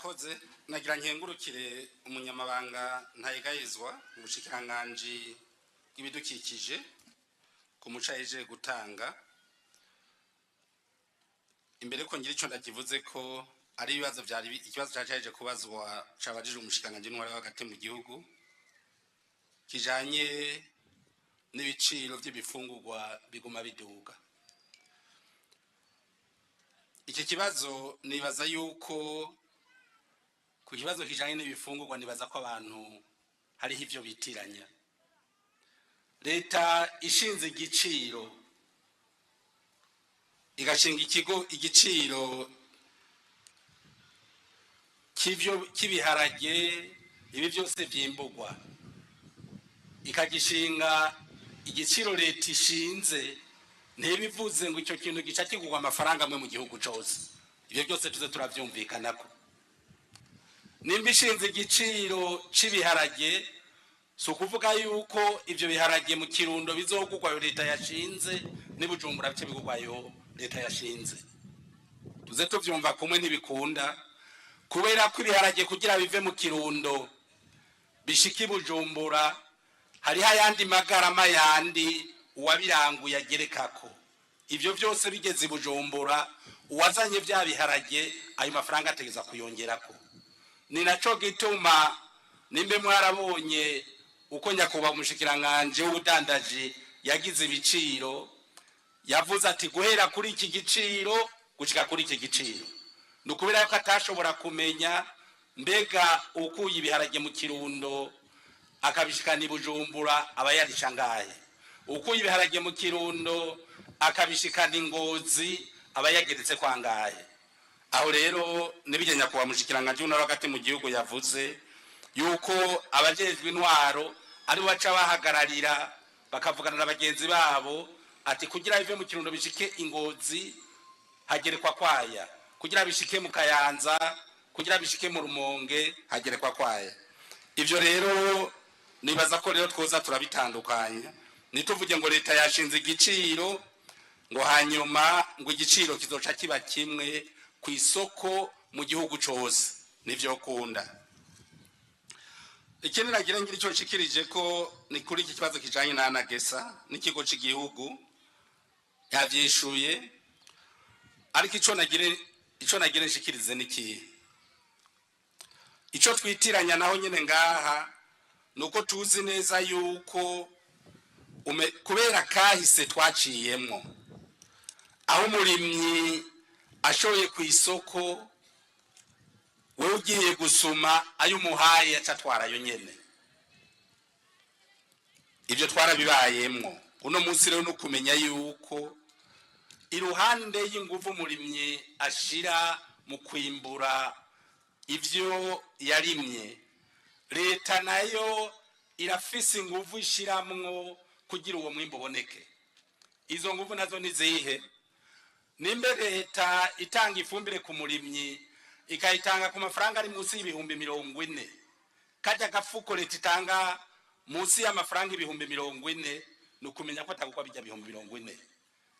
murakoze nagira nkengurukire umunyamabanga ntayigayizwa ubushikiranganje bw'ibidukikije ku muca yeje gutanga imbere ko ngira ico ndakivuze ko ari ibibazo byari ikibazo cyaje kubazwa cabajije umushikiranganje n'wari hagati mu gihugu kijanye n'ibiciro by'ibifungurwa biguma biduga. Iki kibazo nibaza yuko ku kibazo kijanye n'ibifungurwa nibaza ko abantu hari ivyo bitiranya. Leta ishinze igiciro igashinga ikigo igiciro kivyo kibiharage ibi byose vyimburwa ikagishinga igiciro leta ishinze ntibivuze ngo icyo kintu gica kigurwa amafaranga amwe mu gihugu cyose. Ibyo byose tuze turavyumvikanako. Nimba ishinze igiciro c'ibiharage so kuvuga yuko ivyo biharage mu Kirundo bizogurwa leta yashinze n'Ibujumbura bice bigurwayo leta yashinze. Tuze tuvyumva kumwe ntibikunda kubera ko ibiharage kugira bive mu Kirundo bishiki Bujumbura hari hayandi magarama yandi uwabiranguye agerekako. Ivyo byose bigeze Bujumbura uwazanye vya biharage ayo mafaranga ategeza kuyongerako. Ni naco gituma nimbe mwarabonye uko nyakuba umushikiranganje w'ubudandaji yagize ibiciro yavuze ati guhera kuri iki giciro gushika kuri iki giciro. Nukubera ko atashobora kumenya mbega ukuye ibiharage mu Kirundo akabishikana Bujumbura abayarishangaye. Ukuye ibiharage mu Kirundo akabishikana Ngozi abayageretse kwangaye. Aho rero nibigenya kuba mushikiranganje n'aro hagati mu gihugu yavuze yuko abajejwe intwaro ari baca bahagararira bakavugana n'abagenzi babo ati kugira bive mu Kirundo bishike Ngozi hagerekwa kwaya, kugira bishike mu Kayanza, kugira bishike mu Rumonge hagerekwa kwaya. Ivyo rero nibaza ko rero twoza turabitandukanya. Nituvuge ngo leta yashinze igiciro ngo hanyuma ngo igiciro kizoca kiba kimwe ku isoko mu gihugu cyose nivyo kunda. Ikindi nagira ngira ico cikirije ko ni kuri iki kibazo kijanye na Anagesa n'ikigo cy'igihugu yavyishuye, ariko ico nagira nshikirize niki ico twitiranya naho nyene ngaha nuko tuzi neza yuko kubera kahise twaciyemwo aho umurimyi ashoye ku isoko wewe ugiye gusuma ayo umuhaye acatwarayo nyene. Ivyo twarabibayemwo. Uno munsi rero no kumenya yuko iruhande y'inguvu umurimyi ashira mu kwimbura ivyo yarimye, leta nayo irafise inguvu ishiramwo kugira uwo mwimbo boneke. Izo nguvu nazo nizihe? Nimbe leta itanga ifumbire ku murimyi ikayitanga ku mafaranga ari munsi y'ibihumbi 40, kajya gafuko leta itanga munsi y'amafaranga ibihumbi 40, nukumenya ko atagukwa bijya ibihumbi 40,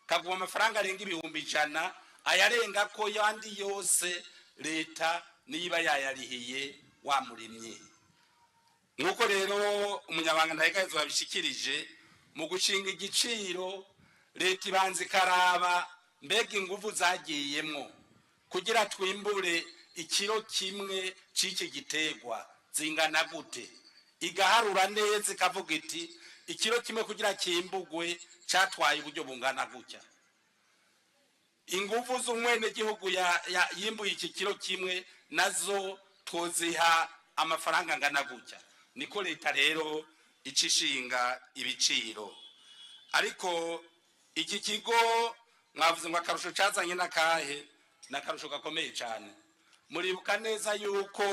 kagwa amafaranga arenga ibihumbi 100, ayarenga ko yandi yose leta niba yayarihiye wa murimyi. Nuko rero umunyabanga ntayikazo babishikirije mu gushinga igiciro leta ibanze karaba mbega inguvu zagiyemwo kugira twimbure ikiro kimwe ciki gitegwa zingana gute, igaharura neza ikavuga iti ikiro kimwe kugira kimbugwe catwaye uburyo bungana gutya. Inguvu z'umwene gihugu yimbuye iki kiro kimwe nazo twoziha amafaranga ngana gutya. Niko leta rero icishinga ibiciro. Ariko iki kigo mwavuze ngo akarusho cazanye nakahe nakarusho gakomeye cyane. Muribuka neza yuko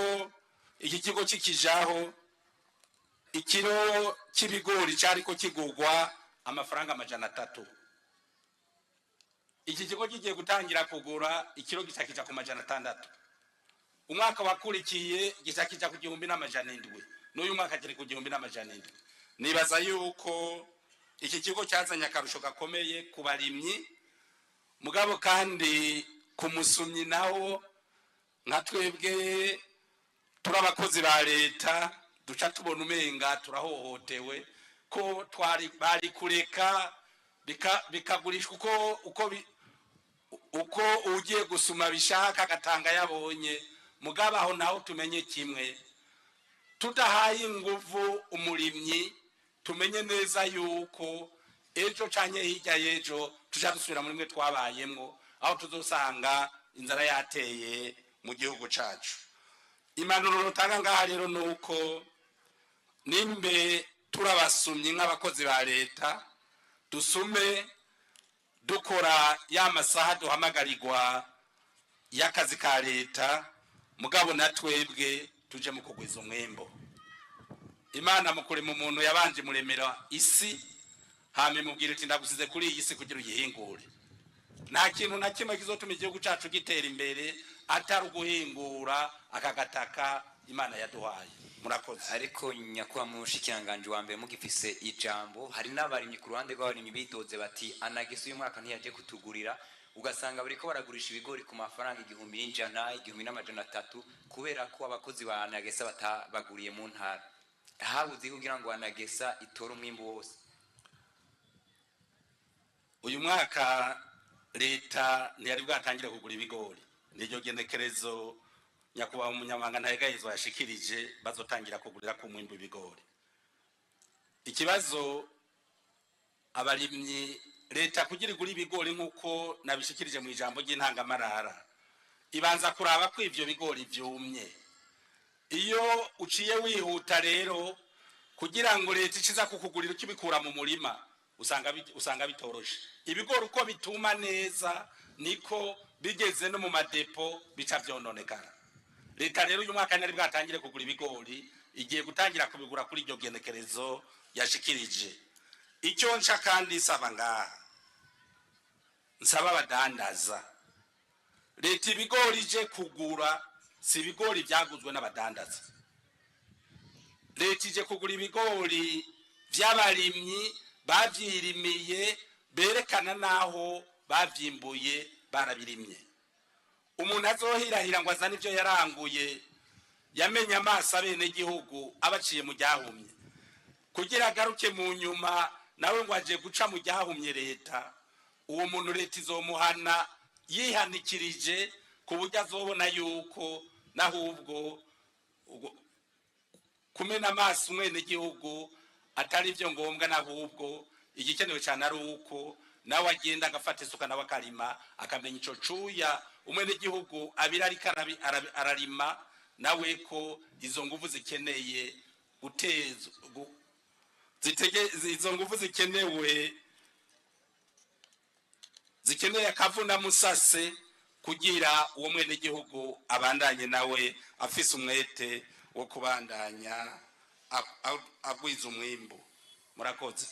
iki kigo cikijaho ikiro kibigori cyari ko kigugwa amafaranga 300. Iki kigo kigiye gutangira kugura ikiro gisakija ku 600. Umwaka wakurikiye gisakija ku 1700. N'uyu mwaka kiri ku 1700. Nibaza yuko iki kigo cyazanye akarusho gakomeye kubarimyi mugabo kandi kumusumyi nawo nka twebwe turi abakozi ba leta duca tubona umenga turahohotewe ko bari kureka bikagurishwa uko ugiye gusuma bishaka agatanga yabonye. Mugabo aho naho tumenye kimwe, tudahaye inguvu umurimyi, tumenye neza yuko ejo canke hirya y'ejo tuja dusubira muri mwe twabayemwo, aho tuzosanga inzara yateye mu gihugu cacu. Impanuro rutanga ngaha rero nuko nimbe turabasumye nk'abakozi ba leta, dusume dukora ya masaha duhamagarirwa y'akazi ka leta, mugabo na twebwe tuje mu kugwiza umwembo. Imana mu kurema umuntu yabanje muremera isi, hame mubwira ati ndagusize kuri iyi si kugira uyihingure. Nta kintu na kimwe kizotuma igihugu cacu gitera imbere atari uguhingura akagataka Imana yaduhaye. Murakoze. Ariko nyakwa mushikiranganje wa mbere mugifise ijambo, hari n'abarimyi ku ruhande rw'abarimyi bidoze bati anagese uyu mwaka ntiyaje kutugurira, ugasanga bariko baragurisha ibigori ku mafaranga 1100, 1300 kubera ko abakozi ba anagesa batabaguriye mu ntara. Habuze kugira ngo anagesa itore umwimbo wose. Uyu mwaka leta ntiyari bwatangire kugura ibigori, niryo genekerezo nyakuba umunyamanga ntayegayizwa yashikirije bazotangira kugurira ku mwimbo ibigori. Ikibazo abarimyi leta kugira igura ibigori nkuko nabishikirije mu ijambo ry'intangamarara, ibanza kuraba ko ivyo bigori vyumye. Iyo uciye wihuta rero kugira ngo leta ikiza kukugurira ukibikura mu murima, usanga bitoroshe. Ibigori uko bituma neza niko bigeze no mu madepo bica vyononekara. Leta rero uyu mwaka ntari bwatangire kugura ibigori, igiye gutangira kubigura kuri iryo genekerezo yashikirije. Icyo nca kandi saba ngaha, nsaba abadandaza, leta ibigori ije kugura si ibigori byaguzwe n'abadandaza. Leta ije kugura ibigori by'abarimyi bavyirimiye, berekana naho bavyimbuye barabirimye. Umuntu azohirahira ngo azane ivyo yaranguye, yamenye amaso abene gihugu abaciye mu ryahumye, kugira agaruke mu nyuma nawe ngo aje guca mu ryahumye leta. Uwo muntu leta izomuhana yihanikirije ku buryo azobona yuko nahubwo kumena amaso umwene gihugu atari ivyo ngombwa, nahubwo igikenewe cyane ari uko nawe agenda agafata isuka nawe akarima, akamenya ico cuya umwene gihugu abira ariko ararima, nawe ko izo nguvu zikeneye guteza izo nguvu zikeneye akavuna musase kugira uwo mwene gihugu abandanye nawe afise umwete wo kubandanya agwiza umwimbo. Murakoze.